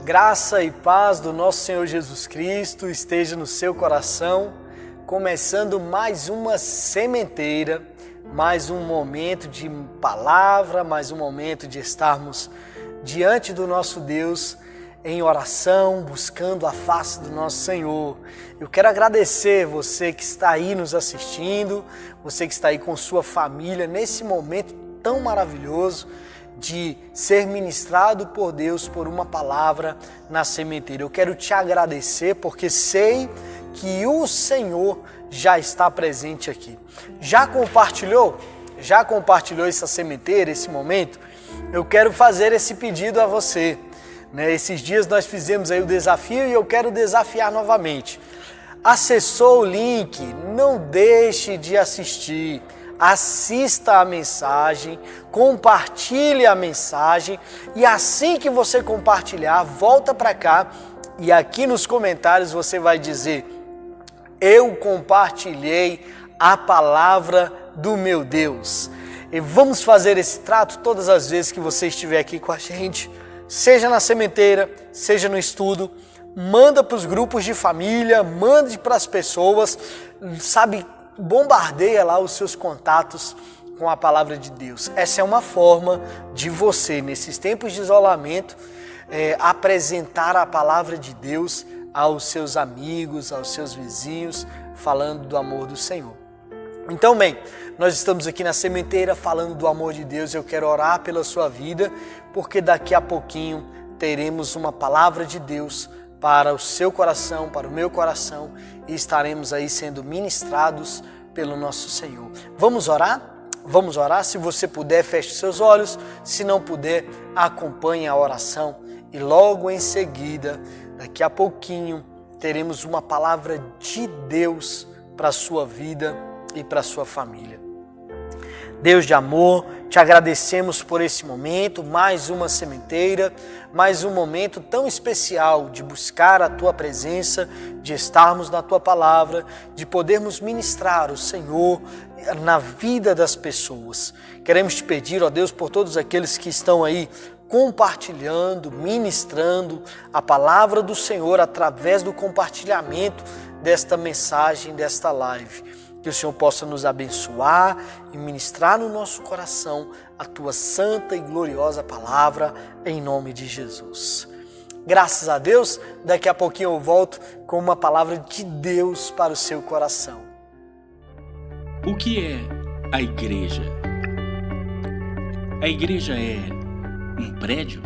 Graça e paz do nosso Senhor Jesus Cristo esteja no seu coração, começando mais uma sementeira, mais um momento de palavra, mais um momento de estarmos diante do nosso Deus em oração, buscando a face do nosso Senhor. Eu quero agradecer você que está aí nos assistindo, você que está aí com sua família nesse momento tão maravilhoso de ser ministrado por Deus por uma palavra na sementeira. Eu quero te agradecer porque sei que o Senhor já está presente aqui. Já compartilhou essa sementeira, esse momento? Eu quero fazer esse pedido a você. Esses dias nós fizemos aí o desafio e eu quero desafiar novamente. Acessou o link? Não deixe de assistir. Assista a mensagem, compartilhe a mensagem e assim que você compartilhar, volta para cá e aqui nos comentários você vai dizer: eu compartilhei a palavra do meu Deus. E vamos fazer esse trato todas as vezes que você estiver aqui com a gente, seja na sementeira, seja no estudo. Manda para os grupos de família, mande para as pessoas, bombardeia lá os seus contatos com a palavra de Deus. Essa é uma forma de você, nesses tempos de isolamento, apresentar a palavra de Deus aos seus amigos, aos seus vizinhos, falando do amor do Senhor. Então, bem, nós estamos aqui na sementeira falando do amor de Deus. Eu quero orar pela sua vida, porque daqui a pouquinho teremos uma palavra de Deus para o seu coração, para o meu coração, e estaremos aí sendo ministrados pelo nosso Senhor. Vamos orar? Vamos orar? Se você puder, feche seus olhos. Se não puder, acompanhe a oração. E logo em seguida, daqui a pouquinho, teremos uma palavra de Deus para a sua vida e para a sua família. Deus de amor, te agradecemos por esse momento, mais uma sementeira, mais um momento tão especial de buscar a Tua presença, de estarmos na Tua palavra, de podermos ministrar o Senhor na vida das pessoas. Queremos te pedir, ó Deus, por todos aqueles que estão aí compartilhando, ministrando a palavra do Senhor através do compartilhamento desta mensagem, desta live. Que o Senhor possa nos abençoar e ministrar no nosso coração a Tua santa e gloriosa palavra, em nome de Jesus. Graças a Deus, daqui a pouquinho eu volto com uma palavra de Deus para o seu coração. O que é a igreja? A igreja é um prédio?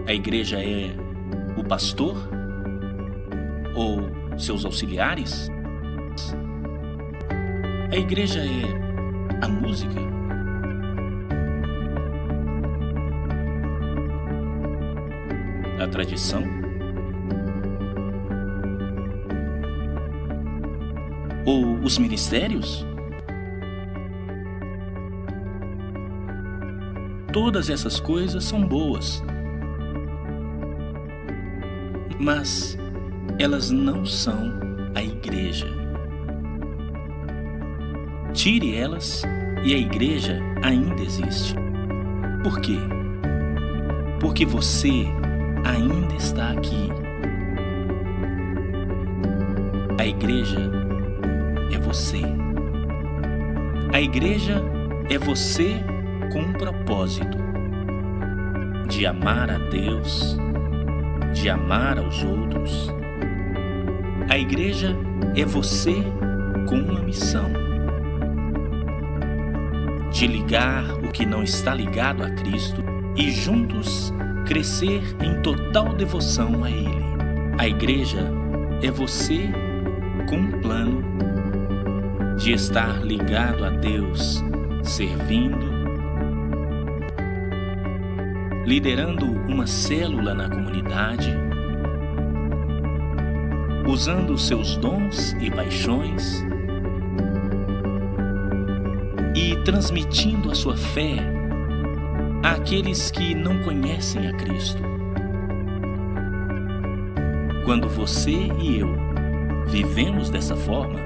A igreja é o pastor? Ou seus auxiliares? A igreja é a música? A tradição? Ou os ministérios? Todas essas coisas são boas, mas elas não são a igreja. Tire elas e a igreja ainda existe. Por quê? Porque você ainda está aqui. A igreja é você. A igreja é você com um propósito de amar a Deus, de amar aos outros. A igreja é você com uma missão: de ligar o que não está ligado a Cristo e juntos crescer em total devoção a Ele. A igreja é você com um plano de estar ligado a Deus, servindo, liderando uma célula na comunidade, usando seus dons e paixões e transmitindo a sua fé àqueles que não conhecem a Cristo. Quando você e eu vivemos dessa forma,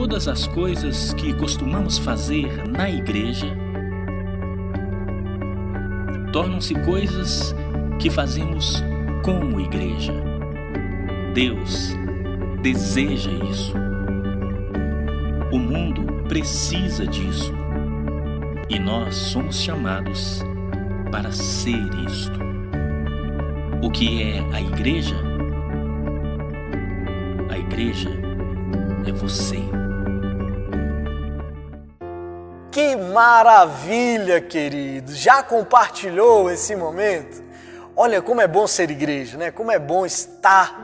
todas as coisas que costumamos fazer na igreja tornam-se coisas que fazemos como igreja. Deus deseja isso. O mundo precisa disso. E nós somos chamados para ser isto. O que é a igreja? A igreja é você. Que maravilha, querido! Já compartilhou esse momento? Olha como é bom ser igreja, né? Como é bom estar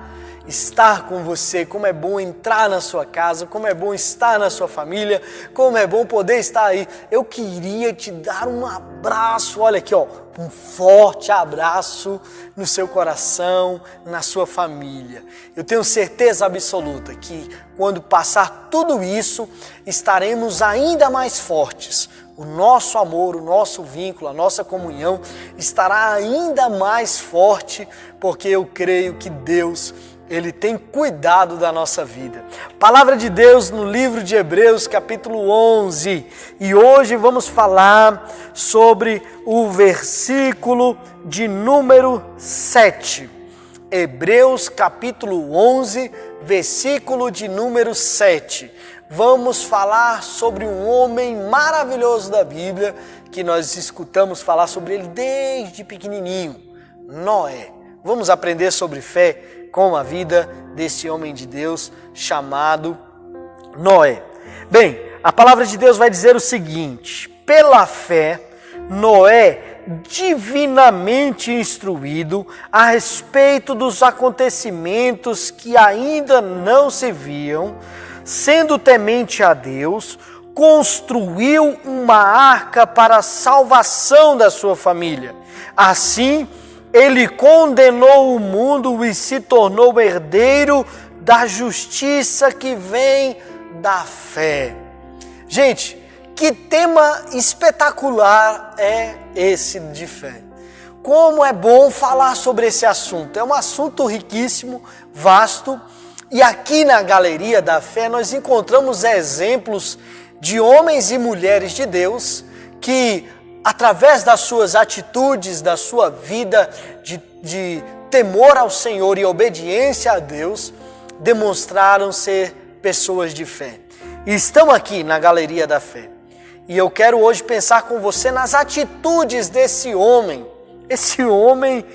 com você, como é bom entrar na sua casa, como é bom estar na sua família, como é bom poder estar aí. Eu queria te dar um abraço, olha aqui, ó, um forte abraço no seu coração, na sua família. Eu tenho certeza absoluta que quando passar tudo isso, estaremos ainda mais fortes. O nosso amor, o nosso vínculo, a nossa comunhão estará ainda mais forte, porque eu creio que Deus, Ele tem cuidado da nossa vida. Palavra de Deus no livro de Hebreus, capítulo 11. E hoje vamos falar sobre o versículo de número 7. Hebreus, capítulo 11, versículo de número 7. Vamos falar sobre um homem maravilhoso da Bíblia, que nós escutamos falar sobre ele desde pequenininho, Noé. Vamos aprender sobre fé com a vida desse homem de Deus chamado Noé. Bem, a palavra de Deus vai dizer o seguinte: pela fé, Noé, divinamente instruído a respeito dos acontecimentos que ainda não se viam, sendo temente a Deus, construiu uma arca para a salvação da sua família. Assim, ele condenou o mundo e se tornou herdeiro da justiça que vem da fé. Gente, que tema espetacular é esse de fé. Como é bom falar sobre esse assunto. É um assunto riquíssimo, vasto. E aqui na Galeria da Fé nós encontramos exemplos de homens e mulheres de Deus que, através das suas atitudes, da sua vida de temor ao Senhor e obediência a Deus, demonstraram ser pessoas de fé. E estão aqui na Galeria da Fé. E eu quero hoje pensar com você nas atitudes desse homem, esse homem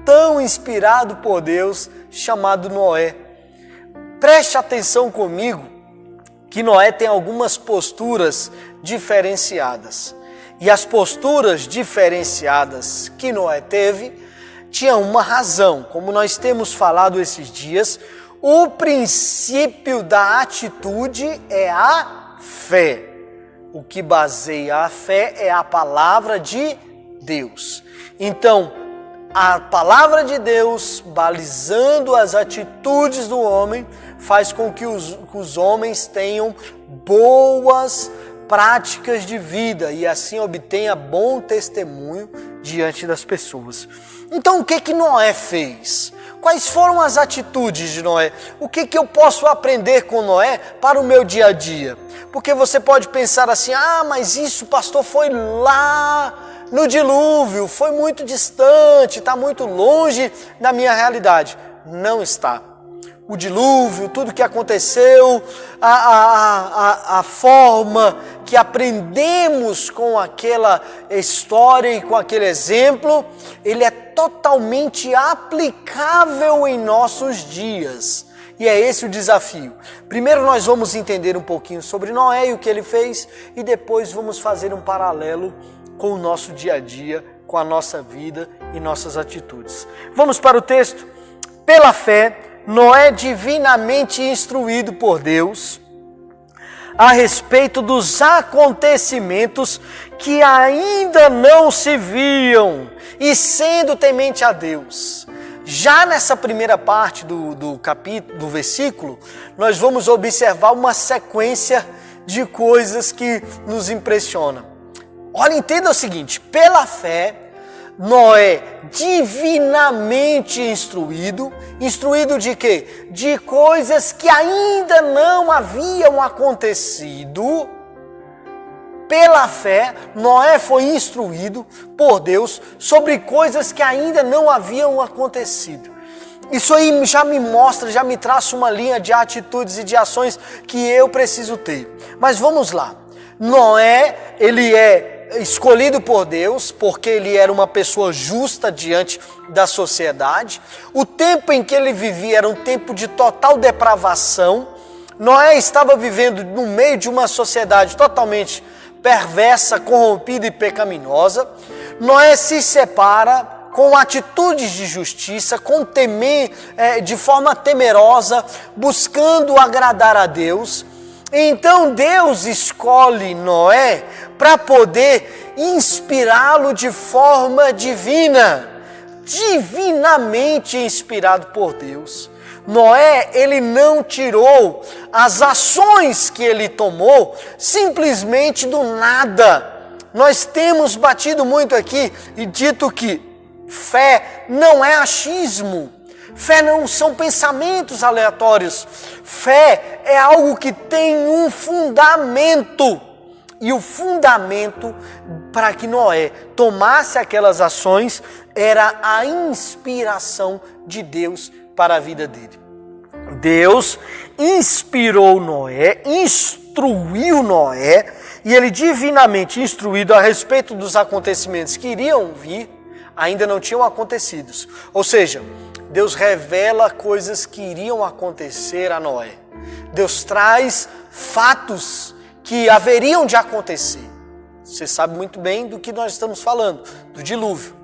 tão inspirado por Deus, chamado Noé. Preste atenção comigo que Noé tem algumas posturas diferenciadas. E as posturas diferenciadas que Noé teve tinham uma razão. Como nós temos falado esses dias, o princípio da atitude é a fé. O que baseia a fé é a palavra de Deus. Então, a palavra de Deus, balizando as atitudes do homem, faz com que os homens tenham boas práticas de vida e assim obtenha bom testemunho diante das pessoas. Então, o que Noé fez? Quais foram as atitudes de Noé? O que eu posso aprender com Noé para o meu dia a dia? Porque você pode pensar assim, mas isso, pastor, foi lá no dilúvio, foi muito distante, está muito longe da minha realidade. Não está. O dilúvio, tudo que aconteceu, a forma que aprendemos com aquela história e com aquele exemplo, ele é totalmente aplicável em nossos dias. E é esse o desafio. Primeiro nós vamos entender um pouquinho sobre Noé e o que ele fez, e depois vamos fazer um paralelo com o nosso dia a dia, com a nossa vida e nossas atitudes. Vamos para o texto. Pela fé, Noé, divinamente instruído por Deus a respeito dos acontecimentos que ainda não se viam e sendo temente a Deus. Já nessa primeira parte do capítulo, do versículo, nós vamos observar uma sequência de coisas que nos impressionam. Olha, entenda o seguinte: pela fé, Noé, divinamente instruído. Instruído de quê? De coisas que ainda não haviam acontecido. Pela fé, Noé foi instruído por Deus sobre coisas que ainda não haviam acontecido. Isso aí já me mostra, já me traça uma linha de atitudes e de ações que eu preciso ter. Mas vamos lá. Noé, ele é escolhido por Deus porque ele era uma pessoa justa diante da sociedade. O tempo em que ele vivia era um tempo de total depravação. Noé estava vivendo no meio de uma sociedade totalmente perversa, corrompida e pecaminosa. Noé se separa com atitudes de justiça, de forma temerosa, buscando agradar a Deus. Então Deus escolhe Noé para poder inspirá-lo de forma divina, divinamente inspirado por Deus. Noé, ele não tirou as ações que ele tomou simplesmente do nada. Nós temos batido muito aqui e dito que fé não é achismo. Fé não são pensamentos aleatórios. Fé é algo que tem um fundamento. E o fundamento para que Noé tomasse aquelas ações era a inspiração de Deus para a vida dele. Deus inspirou Noé, instruiu Noé, e ele divinamente instruído a respeito dos acontecimentos que iriam vir, ainda não tinham acontecido. Ou seja, Deus revela coisas que iriam acontecer a Noé. Deus traz fatos que haveriam de acontecer. Você sabe muito bem do que nós estamos falando, do dilúvio.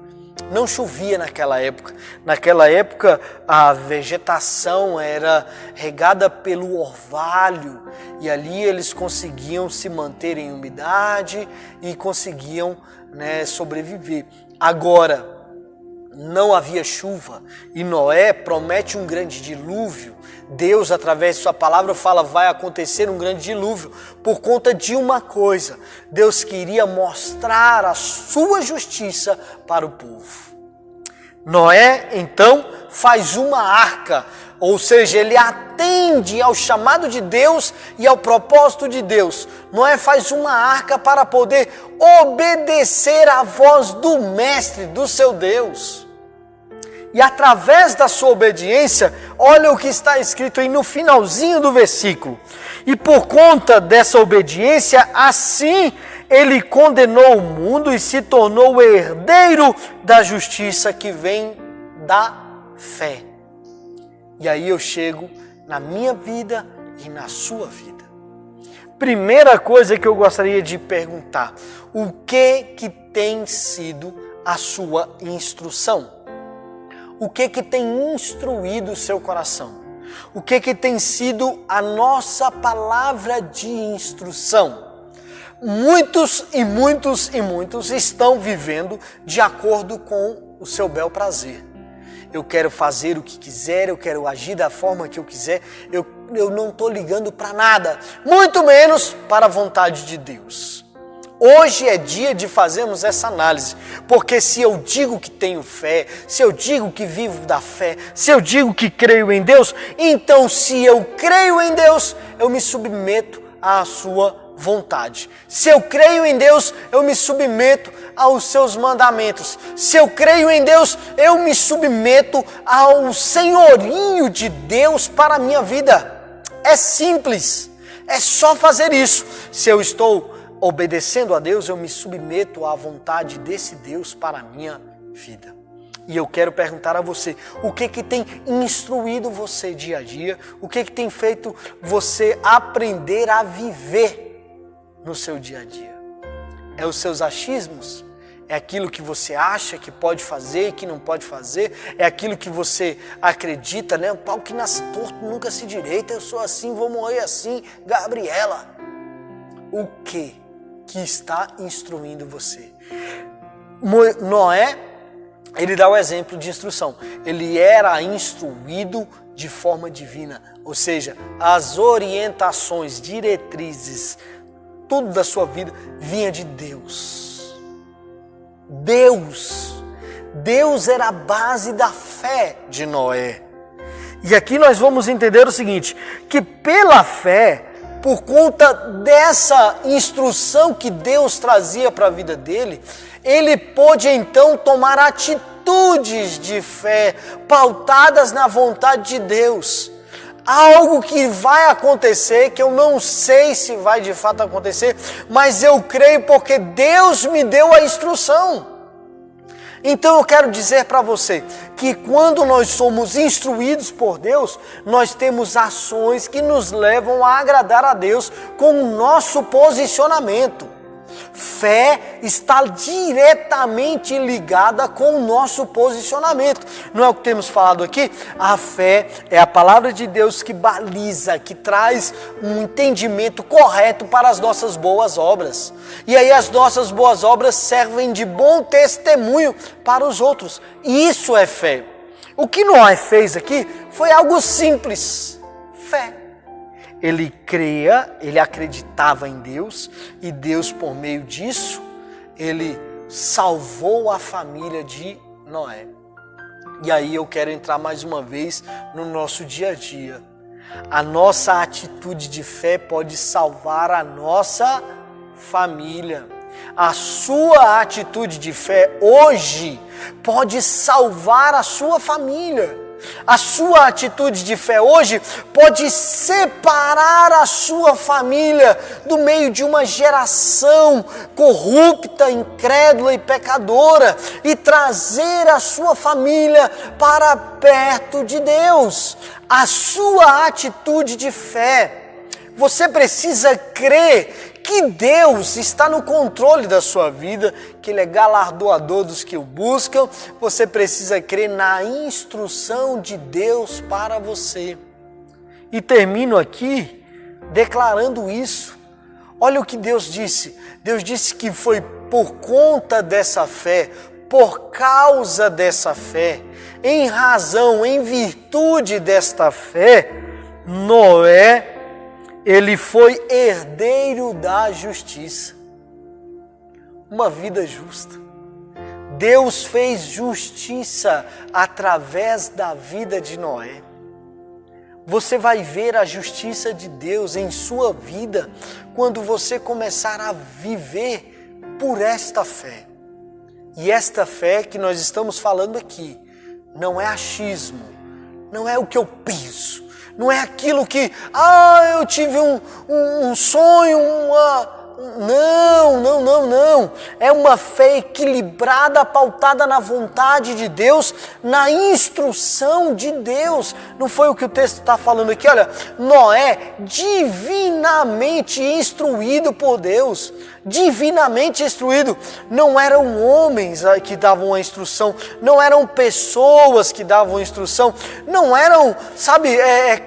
Não chovia naquela época. Naquela época a vegetação era regada pelo orvalho e ali eles conseguiam se manter em umidade e conseguiam, sobreviver. Agora, não havia chuva e Noé promete um grande dilúvio. Deus, através de sua palavra, fala, vai acontecer um grande dilúvio por conta de uma coisa. Deus queria mostrar a sua justiça para o povo. Noé, então, faz uma arca, ou seja, ele atende ao chamado de Deus e ao propósito de Deus. Noé faz uma arca para poder obedecer à voz do Mestre, do seu Deus. E através da sua obediência, olha o que está escrito aí no finalzinho do versículo. E por conta dessa obediência, assim ele condenou o mundo e se tornou herdeiro da justiça que vem da fé. E aí eu chego na minha vida e na sua vida. Primeira coisa que eu gostaria de perguntar, o que tem sido a sua instrução? O que tem instruído o seu coração? O que tem sido a nossa palavra de instrução? Muitos estão vivendo de acordo com o seu bel prazer. Eu quero fazer o que quiser, eu quero agir da forma que eu quiser, eu não estou ligando para nada, muito menos para a vontade de Deus. Hoje é dia de fazermos essa análise, porque se eu digo que tenho fé, se eu digo que vivo da fé, se eu digo que creio em Deus, então se eu creio em Deus, eu me submeto à sua vontade. Se eu creio em Deus, eu me submeto aos seus mandamentos. Se eu creio em Deus, eu me submeto ao senhorio de Deus para a minha vida. É simples, é só fazer isso. Se eu estou obedecendo a Deus, eu me submeto à vontade desse Deus para a minha vida. E eu quero perguntar a você, o que tem instruído você dia a dia? O que tem feito você aprender a viver no seu dia a dia? É os seus achismos? É aquilo que você acha que pode fazer e que não pode fazer? É aquilo que você acredita, O pau que nasce torto nunca se direita, eu sou assim, vou morrer assim, Gabriela. O que está instruindo você? Noé, ele dá o exemplo de instrução. Ele era instruído de forma divina, ou seja, as orientações, diretrizes, tudo da sua vida vinha de Deus. Deus Deus era a base da fé de Noé. E aqui nós vamos entender o seguinte, que pela fé, por conta dessa instrução que Deus trazia para a vida dele, ele pôde então tomar atitudes de fé, pautadas na vontade de Deus. Algo que vai acontecer, que eu não sei se vai de fato acontecer, mas eu creio porque Deus me deu a instrução. Então eu quero dizer para você que quando nós somos instruídos por Deus, nós temos ações que nos levam a agradar a Deus com o nosso posicionamento. Fé está diretamente ligada com o nosso posicionamento. Não é o que temos falado aqui? A fé é a palavra de Deus que baliza, que traz um entendimento correto para as nossas boas obras. E aí as nossas boas obras servem de bom testemunho para os outros. Isso é fé. O que Noé fez aqui foi algo simples. Fé. Ele cria, ele acreditava em Deus e Deus, por meio disso, ele salvou a família de Noé. E aí eu quero entrar mais uma vez no nosso dia a dia. A nossa atitude de fé pode salvar a nossa família. A sua atitude de fé hoje pode salvar a sua família. A sua atitude de fé hoje pode separar a sua família do meio de uma geração corrupta, incrédula e pecadora e trazer a sua família para perto de Deus. A sua atitude de fé, você precisa crer que Deus está no controle da sua vida, que Ele é galardoador dos que o buscam. Você precisa crer na instrução de Deus para você. E termino aqui declarando isso. Olha o que Deus disse. Deus disse que foi por conta dessa fé, por causa dessa fé, em razão, em virtude desta fé, Noé, ele foi herdeiro da justiça. Uma vida justa. Deus fez justiça através da vida de Noé. Você vai ver a justiça de Deus em sua vida quando você começar a viver por esta fé. E esta fé que nós estamos falando aqui não é achismo, não é o que eu penso. Não é aquilo que, eu tive um sonho, Não. É uma fé equilibrada, pautada na vontade de Deus, na instrução de Deus. Não foi o que o texto está falando aqui? Olha, Noé, divinamente instruído por Deus. Divinamente instruído. Não eram homens que davam a instrução, não eram pessoas que davam a instrução, não eram,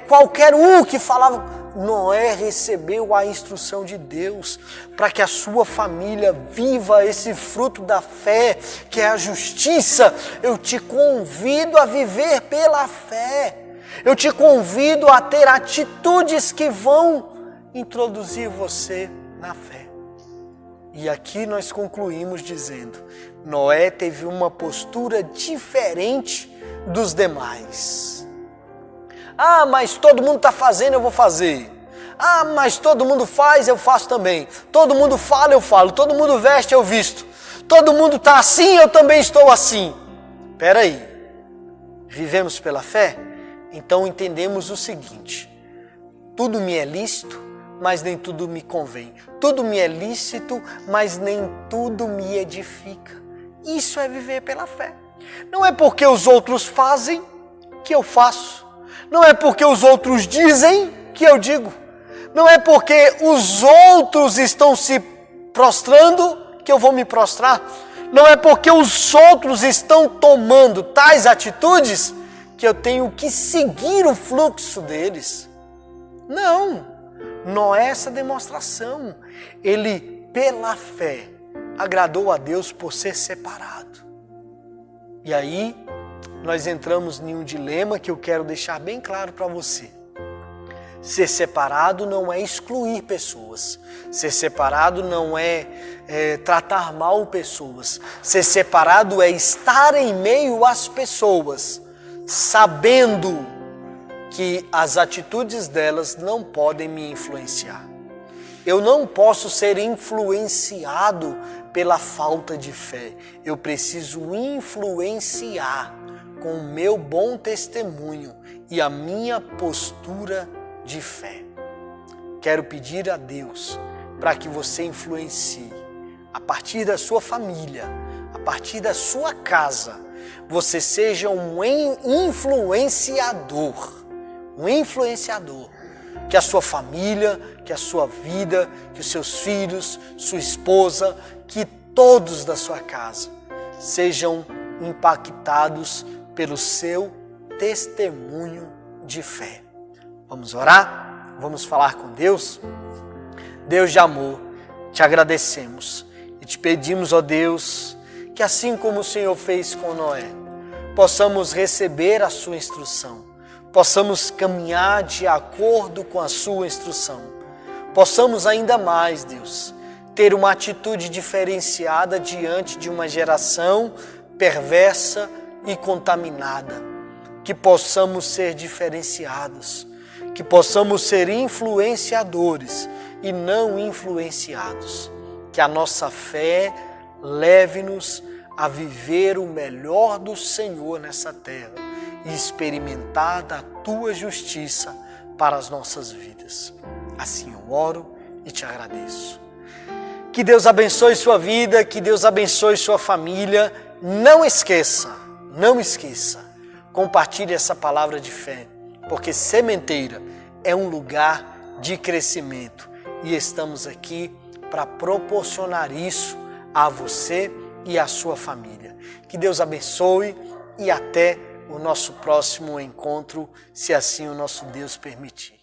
qualquer um que falava. Noé recebeu a instrução de Deus para que a sua família viva esse fruto da fé, que é a justiça. Eu te convido a viver pela fé. Eu te convido a ter atitudes que vão introduzir você na fé. E aqui nós concluímos dizendo, Noé teve uma postura diferente dos demais. Mas todo mundo está fazendo, eu vou fazer. Mas todo mundo faz, eu faço também. Todo mundo fala, eu falo. Todo mundo veste, eu visto. Todo mundo está assim, eu também estou assim. Espera aí. Vivemos pela fé? Então entendemos o seguinte. Tudo me é lícito, mas nem tudo me convém. Tudo me é lícito, mas nem tudo me edifica. Isso é viver pela fé. Não é porque os outros fazem que eu faço. Não é porque os outros dizem que eu digo. Não é porque os outros estão se prostrando que eu vou me prostrar. Não é porque os outros estão tomando tais atitudes que eu tenho que seguir o fluxo deles. Não. Noé, essa demonstração. Ele, pela fé, agradou a Deus por ser separado. E aí, nós entramos em um dilema que eu quero deixar bem claro para você. Ser separado não é excluir pessoas. Ser separado não é tratar mal pessoas. Ser separado é estar em meio às pessoas, sabendo que as atitudes delas não podem me influenciar. Eu não posso ser influenciado pela falta de fé. Eu preciso influenciar com o meu bom testemunho e a minha postura de fé. Quero pedir a Deus para que você influencie a partir da sua família, a partir da sua casa. Você seja um influenciador. Que a sua família, que a sua vida, que os seus filhos, sua esposa, que todos da sua casa sejam impactados pelo seu testemunho de fé. Vamos orar? Vamos falar com Deus? Deus de amor, te agradecemos e te pedimos, ó Deus, que assim como o Senhor fez com Noé, possamos receber a sua instrução, possamos caminhar de acordo com a sua instrução, possamos ainda mais, Deus, ter uma atitude diferenciada diante de uma geração perversa e contaminada, que possamos ser diferenciados, que possamos ser influenciadores e não influenciados, que a nossa fé leve-nos a viver o melhor do Senhor nessa terra e experimentar da Tua justiça para as nossas vidas. Assim eu oro e te agradeço. Que Deus abençoe sua vida, que Deus abençoe sua família. Não esqueça, compartilhe essa palavra de fé, porque Sementeira é um lugar de crescimento e estamos aqui para proporcionar isso a você e a sua família. Que Deus abençoe e até o nosso próximo encontro, se assim o nosso Deus permitir.